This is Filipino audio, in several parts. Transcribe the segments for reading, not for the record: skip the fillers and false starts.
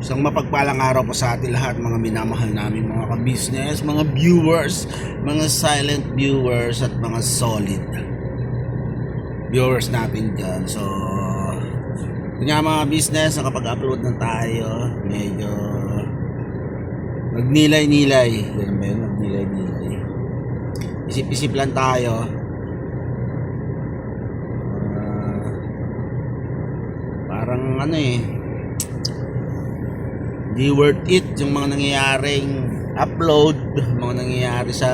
Isang mapagpalang araw po sa ating lahat, mga minamahal namin mga ka-business, mga viewers, mga silent viewers at mga solid viewers natin dyan. So, yun nga mga business, nakapag-upload na tayo. Medyo nagnilay-nilay. Ganun ba yun? Nagnilay-nilay. Isip-isip lang tayo. Parang ano di worth it yung mga nangyayaring upload, mga nangyayari sa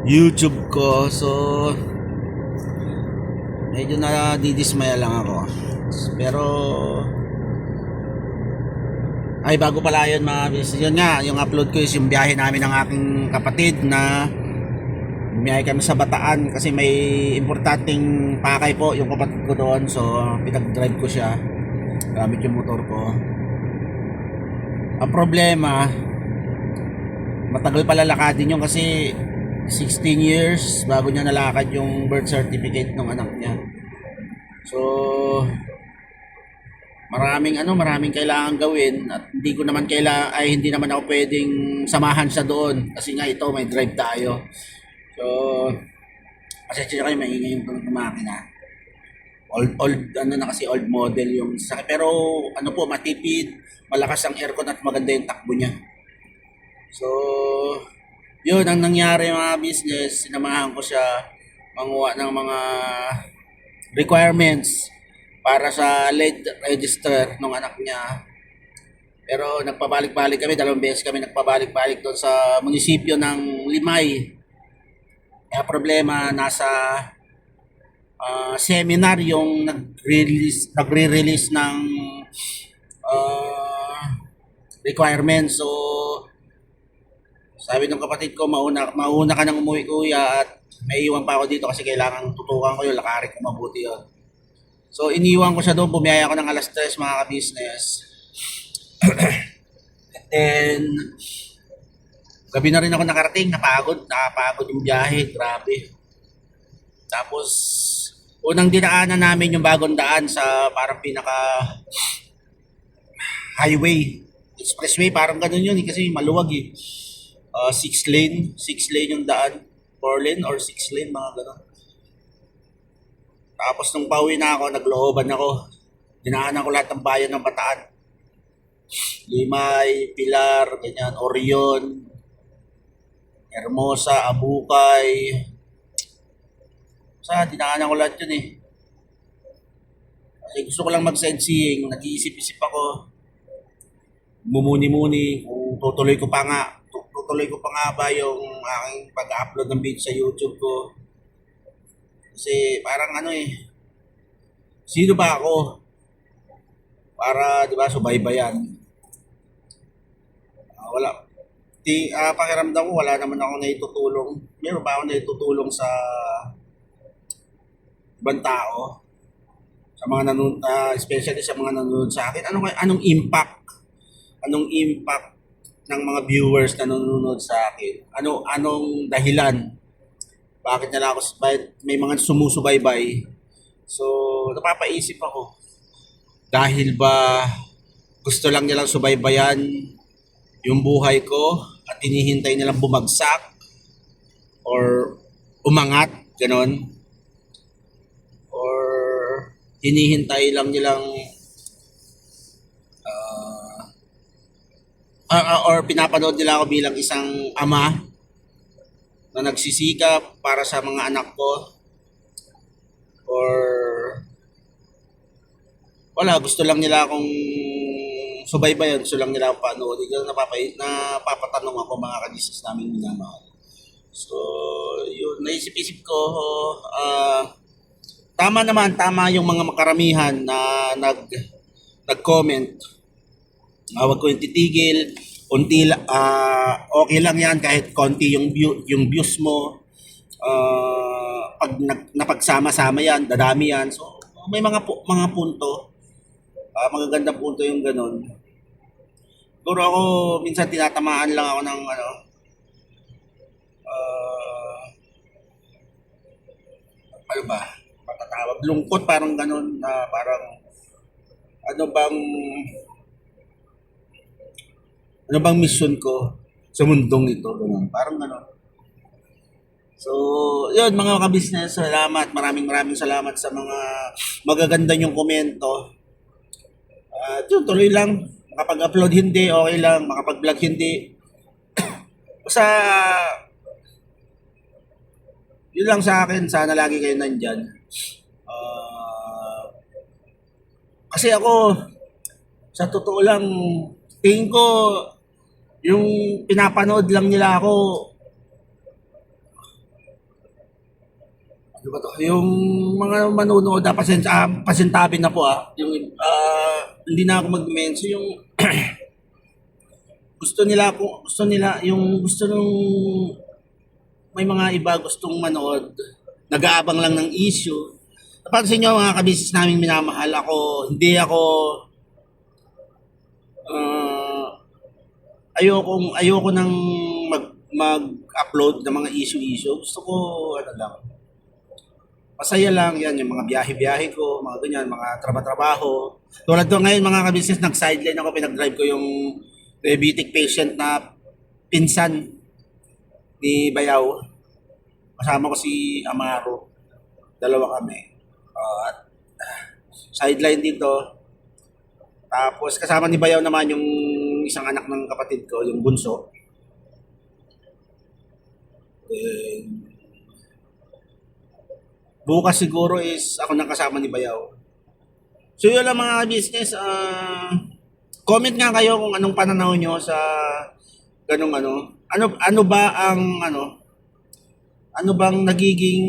YouTube ko. So medyo nadidismaya lang ako. Pero ay, bago pala yun mga business, yun nga, yung upload ko is yung biyahe namin ng aking kapatid na bumiyahe kami sa Bataan kasi may importanteng pakay po yung kapatid ko doon. So pinag-drive ko siya gamit yung motor ko. Ang problema, matagal pala lakadin yun kasi 16 years bago niya nalakad yung birth certificate ng anak niya. So maraming kailangan gawin at hindi naman ako pwedeng samahan siya doon kasi nga ito may drive tayo. So pasensya kayo, maingay yung makina. Old na kasi old model yung sasakyan, pero ano po, matipid, malakas ang aircon at maganda yung takbo niya. So yun ang nangyari mga business. Sinamahan ko siya manguha ng mga requirements para sa lead register ng anak niya. Pero nagpabalik-balik kami, 2 beses kami nagpabalik-balik doon sa munisipyo ng Limay. Kaya problema, nasa seminar yung nagre-release ng requirements. So sabi ng kapatid ko, mauna ka nang umuwi kuya, at may iwan pa ako dito kasi kailangan tutukan ko yung lakarin ko mabuti yun. So iniwan ko siya doon, bumiyaya ako ng alas 3 mga ka-business. And then gabi na rin ako nakarating, napagod yung biyahe, grabe. Tapos unang dinaanan namin yung bagong daan sa parang pinaka highway, expressway, parang ganun yun kasi maluwag 6 lane yung daan, 4 lane or 6 lane, mga ganun. Tapos nung pauwi na ako, naglooban ako, dinaanan ko lahat ng bayan ng Bataan, Limay, Pilar, ganyan, Orion, Hermosa, Abukay. Dinaanan ko lahat yun kasi gusto ko lang mag-sightseeing. Nag-iisip-isip ako, mumuni-muni kung tutuloy ko pa nga ba yung aking pag-upload ng video sa YouTube ko. Kasi parang sino ba ako para, di ba, subaybayan? Wala. Pakiramdam ko wala naman ako naitutulong. Meron ba ako naitutulong sa ibang tao? Sa mga nanonood, especially sa mga nanonood sa akin. Anong impact ng mga viewers na nanonood sa akin? Anong dahilan? Bakit may mga sumusubaybay? So, napapaisip ako. Dahil ba gusto lang nilang subaybayan yung buhay ko at hinihintay nilang bumagsak or umangat, ganon? Or hinihintay lang nilang or pinapanood nila ako bilang isang ama na nagsisikap para sa mga anak ko, or wala, gusto lang nila akong subaybayan, gusto lang nila akong panood. Napapatanong ako mga ka-business namin minamahal. So yun, naisip-isip ko, tama yung mga makaramihan na nag-comment. Huwag ko yung titigil, okay lang yan kahit konti yung views mo. Pag napagsama-sama yan, dadami yan. So may mga punto, magagandang punto yung ganun. Siguro ako minsan tinatamaan lang ako ng ano ba, matatawag, lungkot, parang ganun, parang ano bang Ano bang mission ko sa mundong ito? Ganun. Parang gano'n. So, yun mga ka-business, salamat. Maraming salamat sa mga magaganda yung komento. At yun, tuloy lang. Makapag-upload hindi, okay lang. Makapag-vlog hindi. Basta, yun lang sa akin. Sana lagi kayo nandyan. Ah, kasi ako, sa totoo lang, tingin ko, yung pinapanood lang nila ako, ano ba to? Yung mga manonood, pasintabi na po yung, hindi na ako mag-mention, yung gusto nila, yung gusto nung, may mga iba gustong manood, nag-aabang lang ng issue. Napansin nyo mga kabisis namin minamahal hindi ako, ah, ayoko nang mag-upload ng mga issue. Gusto ko, ano lang, masaya lang yan, yung mga biyahe-biyahe ko, mga ganyan, mga trabaho. Tulad ko ngayon mga kabisis, nag-sideline ako, pinag-drive ko yung diabetic patient na pinsan ni Bayaw. Kasama ko si Amaro. Dalawa kami. At sideline dito. Tapos kasama ni Bayaw naman yung isang anak ng kapatid ko, yung bunso. Then, bukas siguro is ako nang kasama ni Bayaw. So yun lang mga business. Comment nga kayo kung anong pananaw nyo sa ganung ano. Ano ba ang ano bang nagiging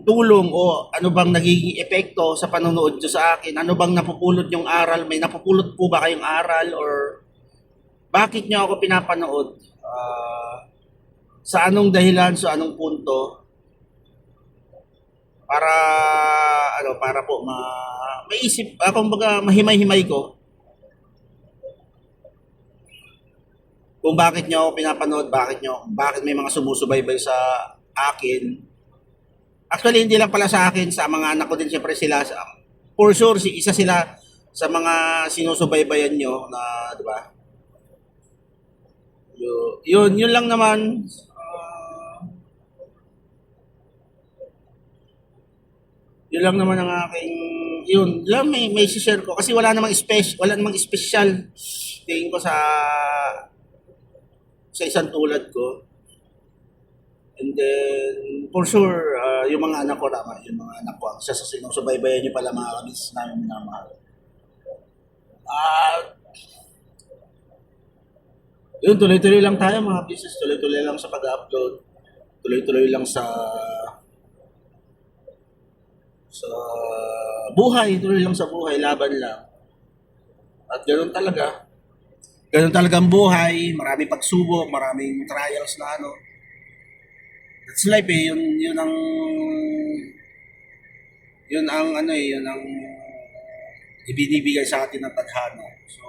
tulong o ano bang nagiging epekto sa panonood nyo sa akin? Ano bang napupulot yung aral? May napupulot po ba kayong aral or bakit nyo ako pinapanood? Sa anong dahilan, sa anong punto? Para para po maisip, kumbaga mahimay-himay ko kung bakit nyo ako pinapanood, bakit may mga sumusubaybay sa akin. Actually, hindi lang pala sa akin, sa mga anak ko din siyempre sila. For sure, isa sila sa mga sinusubaybayan nyo na, di ba? Yun lang naman. Yun lang naman ang aking, yun lang may share ko. Kasi wala namang special tingin ko sa isang tulad ko. And then, for sure, yung mga anak ko tama, yung mga anak ko, ang isa sa sinusubaybayan nyo pala mga kabis namin minamahal. Yun, tuloy-tuloy lang tayo mga business, tuloy-tuloy lang sa pag-upload, tuloy-tuloy lang sa buhay, tuloy lang sa buhay, laban lang. At ganoon talaga. Ganoon talaga ang buhay, maraming pagsubok, maraming trials na ano. That's life yun ang ibinibigay sa atin ng tadhana. So,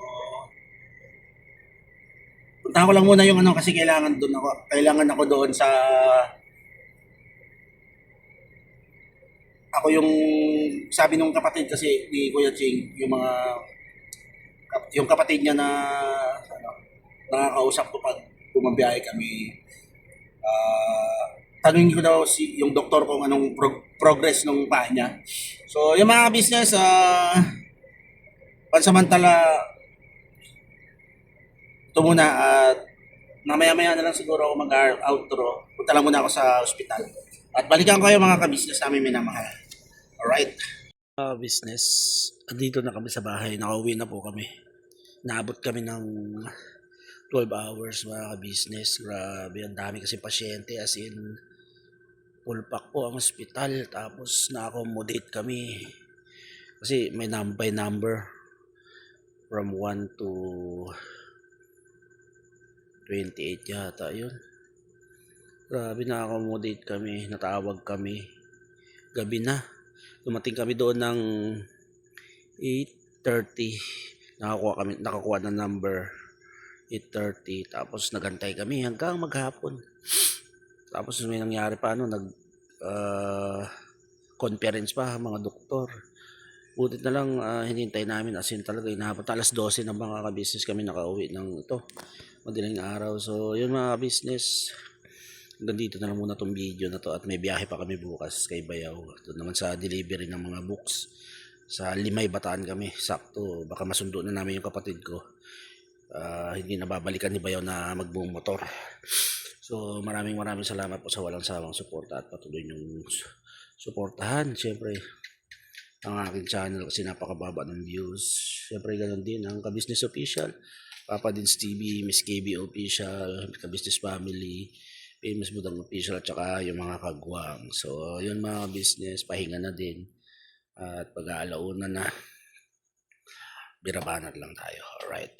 punta ko lang muna yung kasi kailangan ako doon sa ako yung sabi nung kapatid kasi ni Kuya Ching, yung kapatid niya na nakakausap ko pag bumabiyahe kami. Tanungin ko daw yung doktor kung anong progress ng paa niya. So, yung mga business, pansamantala, ito muna at mamaya-maya na lang siguro ako mag-outro. Punta lang muna ako sa ospital. At balikan ko kayo mga ka-business namin minamahal. Alright. Business, andito na kami sa bahay. Nakauwi na po kami. Naabot kami ng 12 hours mga ka-business. Grabe, ang dami kasi pasyente as in full pack po ang ospital. Tapos na-accommodate kami. Kasi may by number from 1 to 28 yata yun. Grabe, na-accommodate kami, natawag kami. Gabi na. Dumating kami doon ng 8:30. Nakakuha ng number 8:30. Tapos nagantay kami hanggang maghapon. Tapos may nangyari pa conference pa mga doktor. Butit na lang hinintay namin as in talaga inabot alas 12 ng mga ka-business kami nakauwi ng ito. madaling araw. So, yun mga business. Hanggang dito na lang muna tong video na to at may biyahe pa kami bukas kay Bayaw. Ito naman sa delivery ng mga books. Sa Limay, Bataan kami. Sakto. Baka masundo na namin yung kapatid ko. Hindi na babalikan ni Bayaw na magbumotor. So, maraming salamat po sa walang sawang suporta at patuloy niyong suportahan. Siyempre, ang aking channel kasi napakababa ng views. Siyempre, ganoon din ang Ka-Business Official, Papa Dins TV, Miss KB Official, Ka-Business Family, Famous Budang Official, at saka yung mga kagwang. So, yun mga business, pahinga na din. At pag-aalauna na, birabanat lang tayo. Alright.